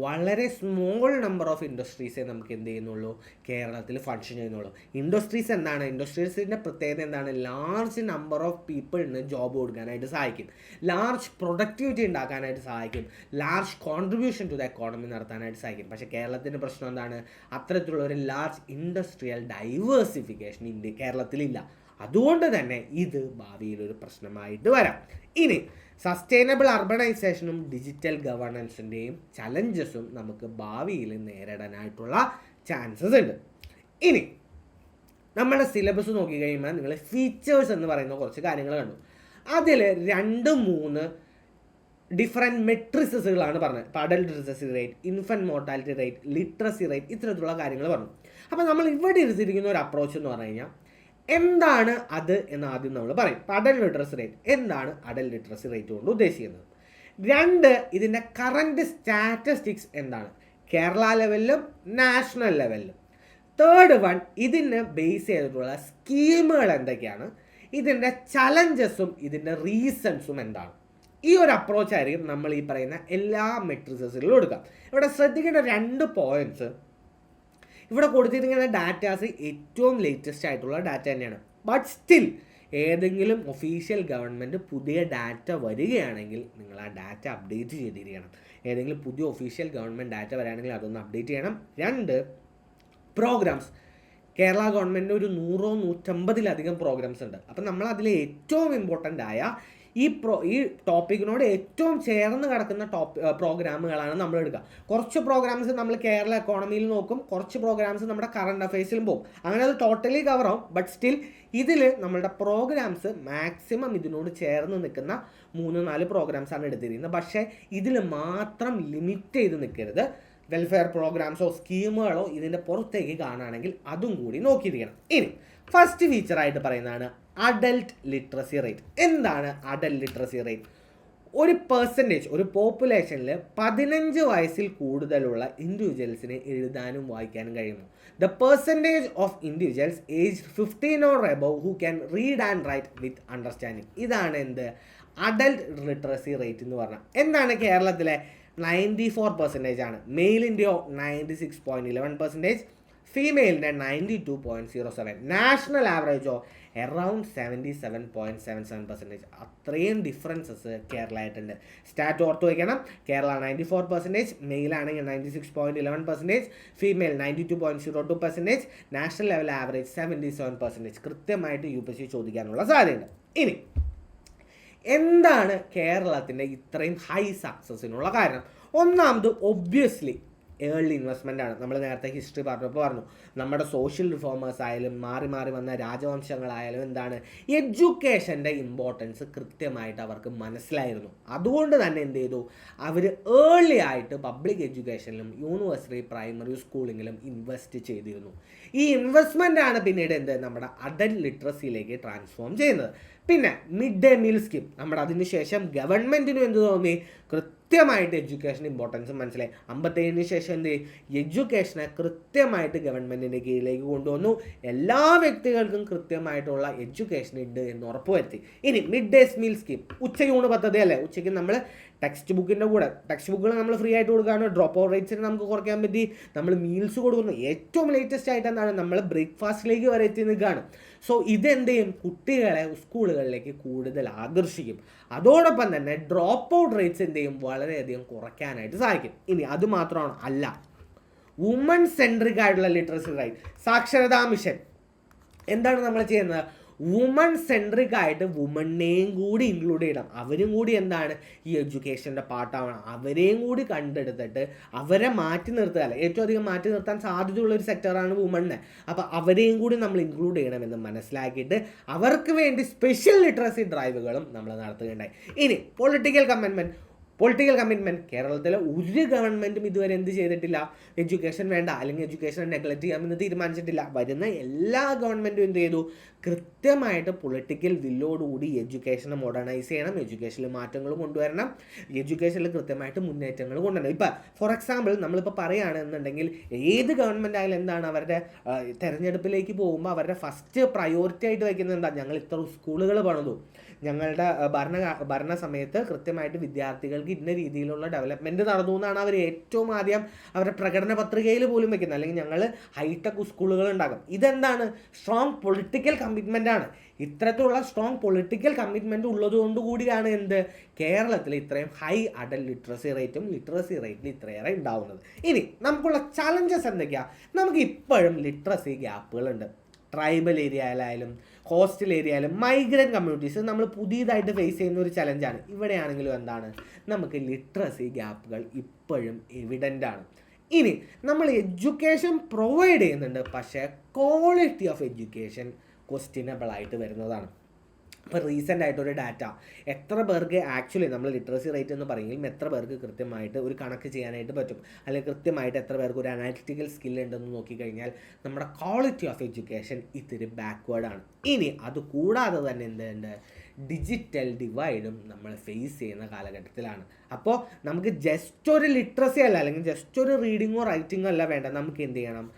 വളരെ സ്മോൾ നമ്പർ ഓഫ് ഇൻഡസ്ട്രീസേ നമുക്ക് എന്ത് ചെയ്യുന്നുള്ളൂ? കേരളത്തിൽ ഫങ്ഷൻ ചെയ്യുന്നുള്ളൂ. ഇൻഡസ്ട്രീസ് എന്താണ്? ഇൻഡസ്ട്രീസിൻ്റെ പ്രത്യേകത എന്താണ്? ലാർജ് നമ്പർ ഓഫ് പീപ്പിളിന് ജോബ് കൊടുക്കാനായിട്ട് സഹായിക്കും, ലാർജ് പ്രൊഡക്ടിവിറ്റി ഉണ്ടാക്കാനായിട്ട് സഹായിക്കും, large contribution to the economy നടത്താനായിട്ട് സഹായിക്കും. പക്ഷേ കേരളത്തിൻ്റെ പ്രശ്നം എന്താണ്? അത്തരത്തിലുള്ള ഒരു ലാർജ് ഇൻഡസ്ട്രിയൽ ഡൈവേഴ്സിഫിക്കേഷൻ കേരളത്തിലില്ല. അതുകൊണ്ട് തന്നെ ഇത് ഭാവിയിലൊരു പ്രശ്നമായിട്ട് വരാം. ഇനി സസ്റ്റൈനബിൾ അർബണൈസേഷനും ഡിജിറ്റൽ ഗവേണൻസിൻ്റെയും ചലഞ്ചസും നമുക്ക് ഭാവിയിൽ നേരിടാനായിട്ടുള്ള ചാൻസസ് ഉണ്ട്. ഇനി നമ്മുടെ സിലബസ് നോക്കിക്കഴിയുമ്പോൾ നിങ്ങൾ ഫീച്ചേഴ്സ് എന്ന് പറയുന്ന കുറച്ച് കാര്യങ്ങൾ കണ്ടു. അതിൽ 2-3 ഡിഫറെൻറ്റ് മെട്രിസസുകളാണ് പറഞ്ഞത്. ഇപ്പോൾ adult literacy rate, infant mortality rate, literacy rate, ഇത്തരത്തിലുള്ള കാര്യങ്ങൾ പറഞ്ഞു. അപ്പോൾ നമ്മൾ ഇവിടെ എടുത്തിരിക്കുന്ന ഒരു അപ്രോച്ച് എന്ന് പറഞ്ഞു കഴിഞ്ഞാൽ എന്താണ് അത് എന്ന് ആദ്യം നമ്മൾ പറയും. അഡൽട്ട് ലിറ്ററസി റേറ്റ് എന്താണ്? അഡൽട്ട് ലിറ്ററസി റേറ്റ് കൊണ്ട് ഉദ്ദേശിക്കുന്നത്. 2, ഇതിൻ്റെ കറൻറ്റ് സ്റ്റാറ്റിസ്റ്റിക്സ് എന്താണ്? കേരള ലെവലിലും നാഷണൽ ലെവലിലും. 3rd വൺ, ഇതിന് ബേസ് ചെയ്തിട്ടുള്ള സ്കീമുകൾ എന്തൊക്കെയാണ്, ഇതിൻ്റെ ചലഞ്ചസും ഇതിൻ്റെ റീസൺസും എന്താണ്. ഈ ഒരു അപ്രോച്ചായിരിക്കും നമ്മൾ ഈ പറയുന്ന എല്ലാ മെട്രിസസിലും എടുക്കാം. ഇവിടെ ശ്രദ്ധിക്കേണ്ട 2 പോയിൻറ്റ്സ്. ഇവിടെ കൊടുത്തിരിക്കുന്ന ഡാറ്റാസ് ഏറ്റവും ലേറ്റസ്റ്റ് ആയിട്ടുള്ള ഡാറ്റ തന്നെയാണ്. ബട്ട് സ്റ്റിൽ ഏതെങ്കിലും ഒഫീഷ്യൽ ഗവൺമെൻറ് പുതിയ ഡാറ്റ വരികയാണെങ്കിൽ നിങ്ങൾ ആ ഡാറ്റ അപ്ഡേറ്റ് ചെയ്തിരിക്കണം. ഏതെങ്കിലും പുതിയ ഒഫീഷ്യൽ ഗവൺമെൻറ് ഡാറ്റ വരികയാണെങ്കിൽ അതൊന്ന് അപ്ഡേറ്റ് ചെയ്യണം. 2, പ്രോഗ്രാംസ്. കേരള ഗവൺമെൻറ്റിന് ഒരു 100-150 പ്രോഗ്രാംസ് ഉണ്ട്. അപ്പം നമ്മൾ അതിൽ ഏറ്റവും ഇമ്പോർട്ടൻ്റ് ആയ ഈ ടോപ്പിക്കിനോട് ഏറ്റവും ചേർന്ന് കിടക്കുന്ന പ്രോഗ്രാമുകളാണ് നമ്മൾ എടുക്കുക. കുറച്ച് പ്രോഗ്രാംസ് നമ്മൾ കേരള എക്കോണമിയിൽ നോക്കും, കുറച്ച് പ്രോഗ്രാംസ് നമ്മുടെ കറണ്ട് അഫയേഴ്സിലും പോകും. അങ്ങനെ അത് ടോട്ടലി കവർ ആവും. ബട്ട് സ്റ്റിൽ ഇതിൽ നമ്മളുടെ പ്രോഗ്രാംസ് മാക്സിമം ഇതിനോട് ചേർന്ന് നിൽക്കുന്ന 3-4 പ്രോഗ്രാംസാണ് എടുത്തിരിക്കുന്നത്. പക്ഷേ ഇതിൽ മാത്രം ലിമിറ്റ് ചെയ്ത് നിൽക്കരുത്. വെൽഫെയർ പ്രോഗ്രാംസോ സ്കീമുകളോ ഇതിൻ്റെ പുറത്തേക്ക് കാണുകയാണെങ്കിൽ അതും കൂടി നോക്കിയിരിക്കണം. ഇനി ഫസ്റ്റ് ഫീച്ചറായിട്ട് പറയുന്നതാണ് അഡൽട്ട് ലിറ്ററസി റേറ്റ്. എന്താണ് അഡൽട്ട് ലിറ്ററസി റേറ്റ്? ഒരു പെർസെൻറ്റേജ്, ഒരു പോപ്പുലേഷനിൽ 15 വയസ്സിൽ കൂടുതലുള്ള ഇൻഡിവിജ്വൽസിന് എഴുതാനും വായിക്കാനും കഴിയുന്നു. The percentage of individuals age 15 or above who can read and write with understanding. ഇതാണ് എന്ത്? അഡൽട്ട് ലിറ്ററസി റേറ്റ് എന്ന് പറഞ്ഞാൽ. എന്താണ് കേരളത്തിലെ? 94% ആണ്. മെയിലിൻ്റെയോ 96.11%, ഫീമെയിലിൻ്റെ 92.07%, നാഷണൽ ആവറേജോ അറൗണ്ട് 77.77%. അത്രയും ഡിഫറൻസസ് കേരളമായിട്ടുണ്ട്. സ്റ്റാറ്റ് ഓർത്ത് വയ്ക്കണം. Kerala 94%, മെയിലാണെങ്കിൽ 96.11%, female 92.02%, national level average 77%. കൃത്യമായിട്ട് UPSC ചോദിക്കാനുള്ള സാധ്യതയുണ്ട്. ഇനി എന്താണ് കേരളത്തിൻ്റെ ഇത്രയും ഹൈ സക്സസ്സിനുള്ള കാരണം? ഒന്നാമത് ഒബ്വിയസ്ലി ഏർലി ഇൻവെസ്റ്റ്മെൻ്റ് ആണ്. നമ്മൾ നേരത്തെ ഹിസ്റ്ററി പറഞ്ഞപ്പോൾ പറഞ്ഞു, നമ്മുടെ സോഷ്യൽ റിഫോമേഴ്സ് ആയാലും മാറി മാറി വന്ന രാജവംശങ്ങളായാലും എന്താണ്, എഡ്യൂക്കേഷൻ്റെ ഇമ്പോർട്ടൻസ് കൃത്യമായിട്ട് അവർക്ക് മനസ്സിലായിരുന്നു. അതുകൊണ്ട് തന്നെ എന്ത് ചെയ്തു, അവർ ഏർലി ആയിട്ട് പബ്ലിക് എഡ്യൂക്കേഷനിലും യൂണിവേഴ്സിറ്റി പ്രൈമറി സ്കൂളിങ്ങിലും ഇൻവെസ്റ്റ് ചെയ്തിരുന്നു. ഈ ഇൻവെസ്റ്റ്മെൻ്റ് ആണ് പിന്നീട് നമ്മുടെ അഡൽട്ട് ലിറ്ററസിയിലേക്ക് ട്രാൻസ്ഫോം ചെയ്യുന്നത്. പിന്നെ മിഡ് ഡേ മീൽ സ്കീം, നമ്മുടെ അതിനുശേഷം ഗവൺമെൻറ്റിനും എന്ത് തോന്നി, കൃത്യമായിട്ട് എഡ്യൂക്കേഷൻ ഇമ്പോർട്ടൻസ് മനസ്സിലായി. 57 ശേഷം എഡ്യൂക്കേഷനെ കൃത്യമായിട്ട് ഗവൺമെൻറ്റിൻ്റെ കീഴിലേക്ക് കൊണ്ടുവന്നു. എല്ലാ വ്യക്തികൾക്കും കൃത്യമായിട്ടുള്ള എഡ്യൂക്കേഷൻ ഉണ്ട് എന്ന് ഉറപ്പുവരുത്തി. ഇനി മിഡ് ഡേ മീൽ സ്കീം, ഉച്ചയൂണ് പദ്ധതി അല്ലേ, ഉച്ചയ്ക്ക് നമ്മൾ ടെക്സ്റ്റ് ബുക്കുകൾ നമ്മൾ ഫ്രീ ആയിട്ട് കൊടുക്കുകയാണ്. ഡ്രോപ്പ് ഔട്ട് റേറ്റ്സിന് നമുക്ക് കുറയ്ക്കാൻ പറ്റി. നമ്മൾ മീൽസ് കൊടുക്കുന്നു. ഏറ്റവും ലേറ്റസ്റ്റ് ആയിട്ട് എന്താണ്, നമ്മൾ ബ്രേക്ക്ഫാസ്റ്റിലേക്ക് വരെ എത്തി നിൽക്കുകയാണ്. സോ ഇതെന്ത് ചെയ്യും, കുട്ടികളെ സ്കൂളുകളിലേക്ക് കൂടുതൽ ആകർഷിക്കും. അതോടൊപ്പം തന്നെ ഡ്രോപ്പ് ഔട്ട് റേറ്റ്സ് എന്ത് ചെയ്യും, വളരെയധികം കുറയ്ക്കാനായിട്ട് സാധിക്കും. ഇനി അത് മാത്രമാണ് അല്ല, വുമൺ സെൻട്രിക് ആയിട്ടുള്ള ലിറ്ററസി റൈറ്റ്, സാക്ഷരതാ മിഷൻ. എന്താണ് നമ്മൾ ചെയ്യുന്നത്, വുമൺ സെൻട്രിക് ആയിട്ട് വുമണിനെയും കൂടി ഇൻക്ലൂഡ് ചെയ്യണം. അവരും കൂടി എന്താണ് ഈ എഡ്യൂക്കേഷൻ്റെ പാർട്ടാവണം. അവരെയും കൂടി കണ്ടെടുത്തിട്ട് അവരെ മാറ്റി നിർത്തുക, ഏറ്റവും അധികം മാറ്റി നിർത്താൻ സാധ്യതയുള്ള ഒരു സെക്ടറാണ് വുമണിനെ. അപ്പോൾ അവരെയും കൂടി നമ്മൾ ഇൻക്ലൂഡ് ചെയ്യണമെന്ന് മനസ്സിലാക്കിയിട്ട് അവർക്ക് വേണ്ടി സ്പെഷ്യൽ ലിറ്ററസി ഡ്രൈവുകളും നമ്മൾ നടത്തുകയുണ്ടായി. ഇനി പൊളിറ്റിക്കൽ കമ്മിറ്റ്മെൻറ്റ് കേരളത്തിലെ ഒരു ഗവൺമെൻറ്റും ഇതുവരെ എന്ത് ചെയ്തിട്ടില്ല, എഡ്യൂക്കേഷൻ വേണ്ട അല്ലെങ്കിൽ എഡ്യൂക്കേഷൻ നെഗ്ലക്റ്റ് ചെയ്യാമെന്ന് തീരുമാനിച്ചിട്ടില്ല. വരുന്ന എല്ലാ ഗവൺമെൻറ്റും എന്ത് ചെയ്തു, കൃത്യമായിട്ട് പൊളിറ്റിക്കൽ വില്ലോടുകൂടി എഡ്യൂക്കേഷനെ മോഡേണൈസ് ചെയ്യണം, എഡ്യൂക്കേഷനിൽ മാറ്റങ്ങൾ കൊണ്ടുവരണം, എഡ്യൂക്കേഷനിൽ കൃത്യമായിട്ട് മുന്നേറ്റങ്ങൾ കൊണ്ടുവരണം. ഇപ്പോൾ ഫോർ എക്സാമ്പിൾ നമ്മളിപ്പോൾ പറയുകയാണെന്നുണ്ടെങ്കിൽ ഏത് ഗവൺമെൻറ് ആയാലും എന്താണ് അവരുടെ തെരഞ്ഞെടുപ്പിലേക്ക് പോകുമ്പോൾ അവരുടെ ഫസ്റ്റ് പ്രയോറിറ്റി ആയിട്ട് വയ്ക്കുന്നത് എന്താ, ഞങ്ങൾ ഇത്ര സ്കൂളുകൾ പണിതു, ഞങ്ങളുടെ ഭരണ സമയത്ത് കൃത്യമായിട്ട് വിദ്യാർത്ഥികൾക്ക് ഇന്ന രീതിയിലുള്ള ഡെവലപ്മെൻറ്റ് നടന്നു എന്നാണ് അവർ ഏറ്റവും ആദ്യം അവരുടെ പ്രകടന പത്രികയിൽ പോലും വെക്കുന്നത്. അല്ലെങ്കിൽ ഞങ്ങൾ ഹൈടെക് സ്കൂളുകൾ ഉണ്ടാകും. ഇതെന്താണ്, സ്ട്രോങ് പൊളിറ്റിക്കൽ കമ്മിറ്റ്മെൻ്റ് ആണ്. ഇത്തരത്തിലുള്ള സ്ട്രോങ് പൊളിറ്റിക്കൽ കമ്മിറ്റ്മെൻറ്റ് ഉള്ളതുകൊണ്ട് കൂടിയാണ് കേരളത്തിൽ ഇത്രയും ഹൈ അഡൽട്ട് ലിറ്ററസി റേറ്റിൽ ഇത്രയേറെ ഉണ്ടാവുന്നത്. ഇനി നമുക്കുള്ള ചലഞ്ചസ് എന്തൊക്കെയാണ്, നമുക്ക് ഇപ്പോഴും ലിറ്ററസി ഗ്യാപ്പുകളുണ്ട്. ട്രൈബൽ ഏരിയയിലായാലും കോസ്റ്റൽ ഏരിയയിലും മൈഗ്രൻ്റ് കമ്മ്യൂണിറ്റീസ് നമ്മൾ പുതിയതായിട്ട് ഫേസ് ചെയ്യുന്ന ഒരു ചലഞ്ചാണ്. ഇവിടെയാണെങ്കിലും എന്താണ്, നമുക്ക് ലിറ്ററസി ഗ്യാപ്പുകൾ ഇപ്പോഴും എവിഡൻ്റ് ആണ്. ഇനി നമ്മൾ എഡ്യൂക്കേഷൻ പ്രൊവൈഡ് ചെയ്യുന്നുണ്ട്, പക്ഷേ ക്വാളിറ്റി ഓഫ് എഡ്യൂക്കേഷൻ ക്വസ്റ്റ്യനബിൾ ആയിട്ട് വരുന്നതാണ്. ഇപ്പോൾ റീസെൻ്റ് ആയിട്ടൊരു ഡാറ്റ, എത്ര പേർക്ക് ആക്ച്വലി നമ്മൾ ലിറ്ററസി റേറ്റ് എന്ന് പറയുമെങ്കിലും എത്ര പേർക്ക് കൃത്യമായിട്ട് ഒരു കണക്ക് ചെയ്യാനായിട്ട് പറ്റും, അല്ലെങ്കിൽ കൃത്യമായിട്ട് എത്ര പേർക്ക് ഒരു അനാലിറ്റിക്കൽ സ്കിൽ ഉണ്ടെന്ന് നോക്കിക്കഴിഞ്ഞാൽ നമ്മുടെ ക്വാളിറ്റി ഓഫ് എഡ്യൂക്കേഷൻ ഇത്തിരി ബാക്ക്വേർഡാണ്. ഇനി അത് കൂടാതെ തന്നെ എന്തുണ്ട്, ഡിജിറ്റൽ ഡിവൈഡും നമ്മൾ ഫേസ് ചെയ്യുന്ന കാലഘട്ടത്തിലാണ്. അപ്പോൾ നമുക്ക് ജസ്റ്റ് ഒരു ലിറ്ററസി അല്ല, അല്ലെങ്കിൽ ജസ്റ്റ് ഒരു റീഡിങ്ങോ റൈറ്റിങ്ങോ അല്ല വേണ്ട, നമുക്ക് എന്ത് ചെയ്യണം,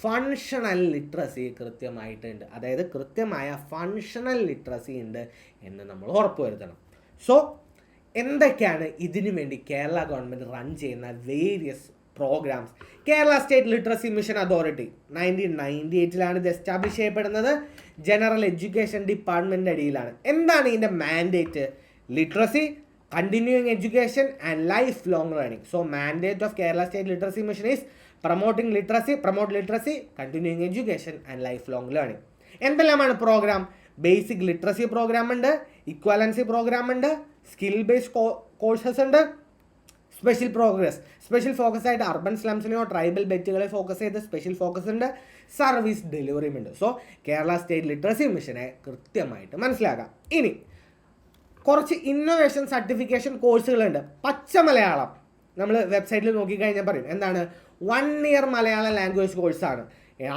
ഫങ്ഷണൽ ലിറ്ററസി കൃത്യമായിട്ടുണ്ട്. അതായത് കൃത്യമായ ഫങ്ഷണൽ ലിറ്ററസി ഉണ്ട് എന്ന് നമ്മൾ ഉറപ്പുവരുത്തണം. സോ എന്തൊക്കെയാണ് ഇതിനു വേണ്ടി കേരള ഗവൺമെൻറ് റൺ ചെയ്യുന്ന various programs? Kerala state literacy mission authority 1998 ഇത് എസ്റ്റാബ്ലിഷ് ചെയ്യപ്പെടുന്നത്. ജനറൽ എഡ്യൂക്കേഷൻ ഡിപ്പാർട്ട്മെൻറ്റിൻ്റെ അടിയിലാണ്. എന്താണ് ഇതിൻ്റെ mandate? Literacy, continuing education and lifelong learning. So mandate of Kerala State Literacy Mission is promote literacy, continuing education and lifelong learning. എന്തെല്ലാമാണ് programme? Basic literacy programme ഉണ്ട്, equivalency programme ഉണ്ട്, skill based courses ഉണ്ട്, special focus ആയിട്ട് urban സ്ലംസിനെയോ tribal ബെറ്റുകളെ focus ചെയ്ത് special focus ഉണ്ട്, service ഡെലിവറിയും ഉണ്ട്. So Kerala state literacy മിഷനെ കൃത്യമായിട്ട് മനസ്സിലാക്കാം. ഇനി കുറച്ച് ഇന്നോവേഷൻ സർട്ടിഫിക്കേഷൻ കോഴ്സുകളുണ്ട്. പച്ച മലയാളം നമ്മൾ വെബ്സൈറ്റിൽ നോക്കിക്കഴിഞ്ഞാൽ പറയും എന്താണ്, 1 year മലയാളം ലാംഗ്വേജ് കോഴ്സാണ്.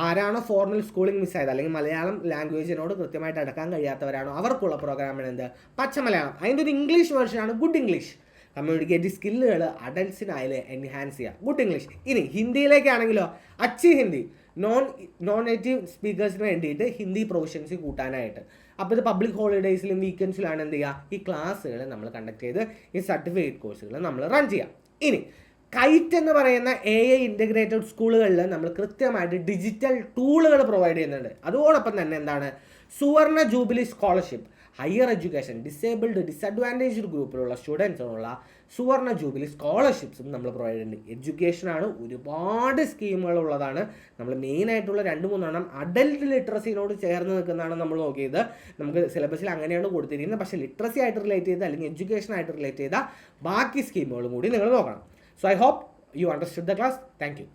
ആരാണോ ഫോർമൽ സ്കൂളിംഗ് മിസ്സായത് അല്ലെങ്കിൽ മലയാളം ലാംഗ്വേജിനോട് കൃത്യമായിട്ട് അടക്കാൻ കഴിയാത്തവരാണോ അവർക്കുള്ള പ്രോഗ്രാമാണ് പച്ച മലയാളം. അതിൻ്റെ ഒരു ഇംഗ്ലീഷ് വേർഷനാണ് ഗുഡ് ഇംഗ്ലീഷ്. കമ്മ്യൂണിക്കേറ്റീവ് സ്കില്ലുകൾ അഡൽട്ട്സിനായാലും എൻഹാൻസ് ചെയ്യുക, ഗുഡ് ഇംഗ്ലീഷ്. ഇനി ഹിന്ദിയിലേക്കാണെങ്കിലോ അച്ചി ഹിന്ദി, നോൺ നേറ്റീവ് സ്പീക്കേഴ്സിന് വേണ്ടിയിട്ട് ഹിന്ദി പ്രൊഫഷൻസി കൂട്ടാനായിട്ട്. അപ്പോൾ ഇത് പബ്ലിക് ഹോളിഡേയ്സിലും വീക്കെൻഡ്സിലാണ് എന്ത് ചെയ്യുക, ഈ ക്ലാസ്സുകൾ നമ്മൾ കണ്ടക്ട് ചെയ്ത് ഈ സർട്ടിഫിക്കറ്റ് കോഴ്സുകൾ നമ്മൾ റൺ ചെയ്യാം. ഇനി കൈറ്റ് എന്ന് പറയുന്ന AI ഇൻ്റഗ്രേറ്റഡ് സ്കൂളുകളിൽ നമ്മൾ കൃത്യമായിട്ട് ഡിജിറ്റൽ ടൂളുകൾ പ്രൊവൈഡ് ചെയ്യുന്നുണ്ട്. അതോടൊപ്പം തന്നെ എന്താണ്, Suvarna jubilee scholarship, higher education disadvantaged ഗ്രൂപ്പിലുള്ള സ്റ്റുഡൻസിനുള്ള സുവർണ ജൂബിലി സ്കോളർഷിപ്സും നമ്മൾ പ്രൊവൈഡ് ചെയ്യുന്നുണ്ട്. എഡ്യൂക്കേഷനാണ്, ഒരുപാട് സ്കീമുകൾ ഉള്ളതാണ്. നമ്മൾ മെയിനായിട്ടുള്ള 2-3 അഡൽട്ട് ലിറ്ററസിനോട് ചേർന്ന് നിൽക്കുന്നതാണ് നമ്മൾ നോക്കിയത്. നമുക്ക് സിലബസിൽ അങ്ങനെയാണ് കൊടുത്തിരിക്കുന്നത്. പക്ഷേ ലിറ്ററസി ആയിട്ട് റിലേറ്റ് ചെയ്ത അല്ലെങ്കിൽ എഡ്യൂക്കേഷനായിട്ട് റിലേറ്റ് ചെയ്ത ബാക്കി സ്കീമുകളും കൂടി നിങ്ങൾ നോക്കണം. So I hope you understood the class. Thank you.